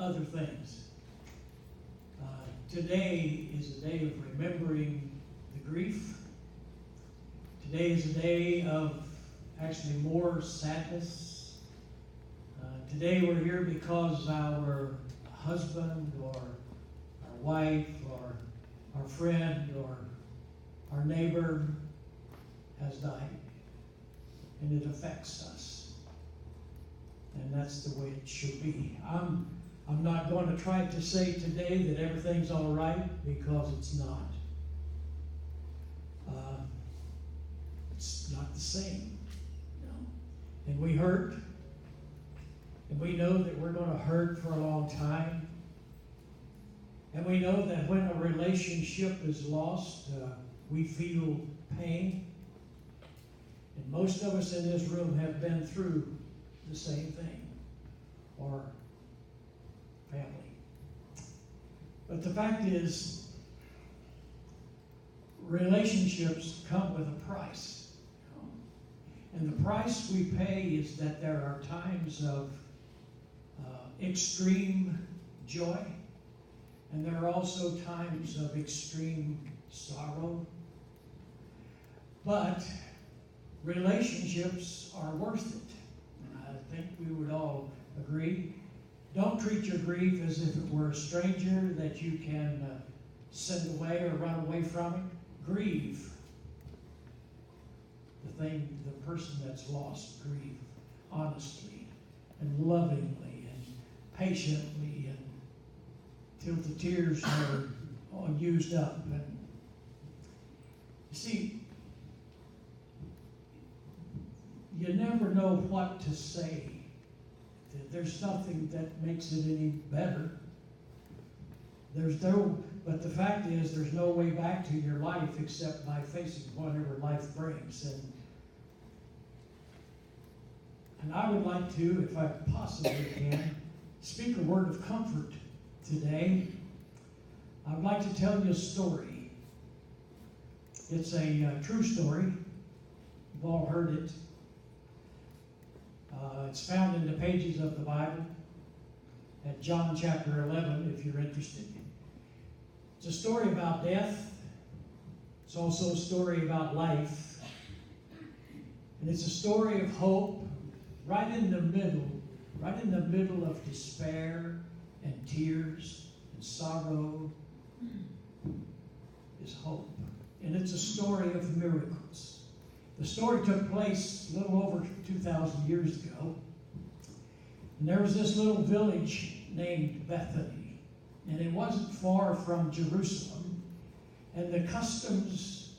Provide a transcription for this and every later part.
other things. Today is a day of remembering the grief. Today is a day of actually more sadness. Today we're here because our husband or our wife or our friend or our neighbor has died. And it affects us. And that's the way it should be. I'm not going to try to say today that everything's all right, because it's not. It's not the same. You know? And we hurt. And we know that we're going to hurt for a long time. And we know that when a relationship is lost, we feel pain. And most of us in this room have been through the same thing. Or family. But the fact is, relationships come with a price. You know? And the price we pay is that there are times of extreme joy, and there are also times of extreme sorrow. But relationships are worth it. And I think we would all agree. Don't treat your grief as if it were a stranger that you can send away or run away from. Grieve the person that's lost. Grieve honestly and lovingly and patiently, and till the tears are all used up. And you see, you never know what to say. There's nothing that makes it any better. But the fact is, there's no way back to your life except by facing whatever life brings. And I would like to, if I possibly can, speak a word of comfort today. I would like to tell you a story. It's a true story. You've all heard it. It's found in the pages of the Bible at John chapter 11, if you're interested. It's a story about death. It's also a story about life. And it's a story of hope right in the middle of despair and tears and sorrow is hope. And it's a story of miracles. The story took place a little over 2,000 years ago. And there was this little village named Bethany. And it wasn't far from Jerusalem. And the customs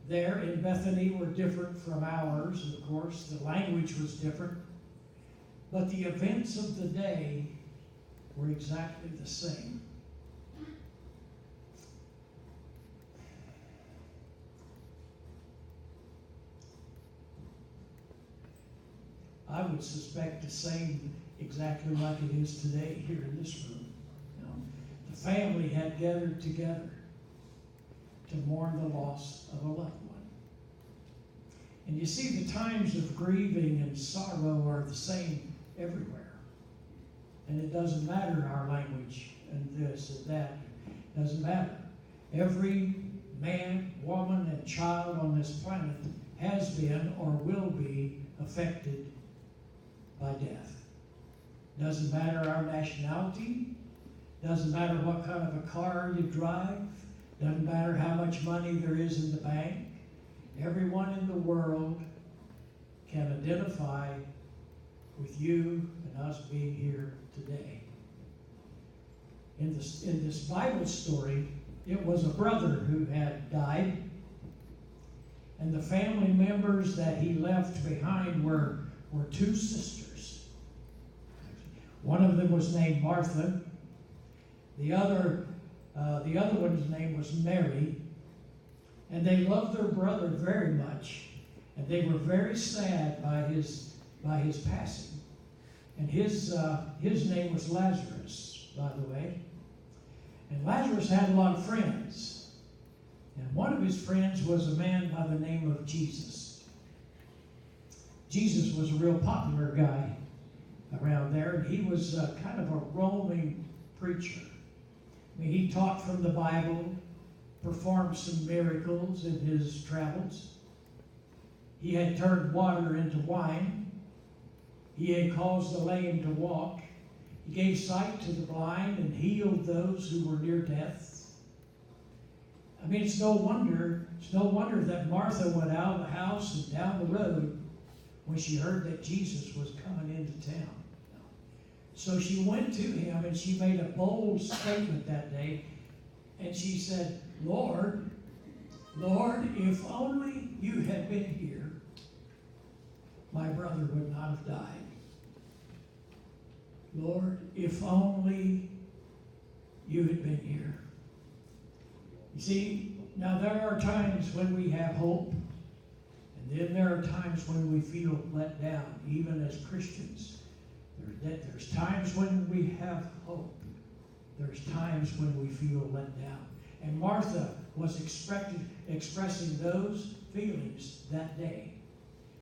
there in Bethany were different from ours, of course. The language was different. But the events of the day were exactly the same. I would suspect the same exactly like it is today here in this room. You know, the family had gathered together to mourn the loss of a loved one. And you see, the times of grieving and sorrow are the same everywhere. And it doesn't matter our language and this and that. It doesn't matter. Every man, woman, and child on this planet has been or will be affected by death. Doesn't matter our nationality. Doesn't matter what kind of a car you drive. Doesn't matter how much money there is in the bank. Everyone in the world can identify with you and us being here today. In this Bible story, it was a brother who had died, and the family members that he left behind were two sisters. One of them was named Martha. The other one's name was Mary. And they loved their brother very much. And they were very sad by his passing. And his name was Lazarus, by the way. And Lazarus had a lot of friends. And one of his friends was a man by the name of Jesus. Jesus was a real popular guy around there, and he was kind of a roaming preacher. I mean, he taught from the Bible, performed some miracles in his travels. He had turned water into wine. He had caused the lame to walk. He gave sight to the blind and healed those who were near death. I mean, it's no wonder that Martha went out of the house and down the road when she heard that Jesus was coming into town. So she went to him and she made a bold statement that day. And she said, Lord, if only you had been here, my brother would not have died. Lord, if only you had been here. You see, now there are times when we have hope, and then there are times when we feel let down, even as Christians. There's times when we have hope. There's times when we feel let down. And Martha was expressing those feelings that day.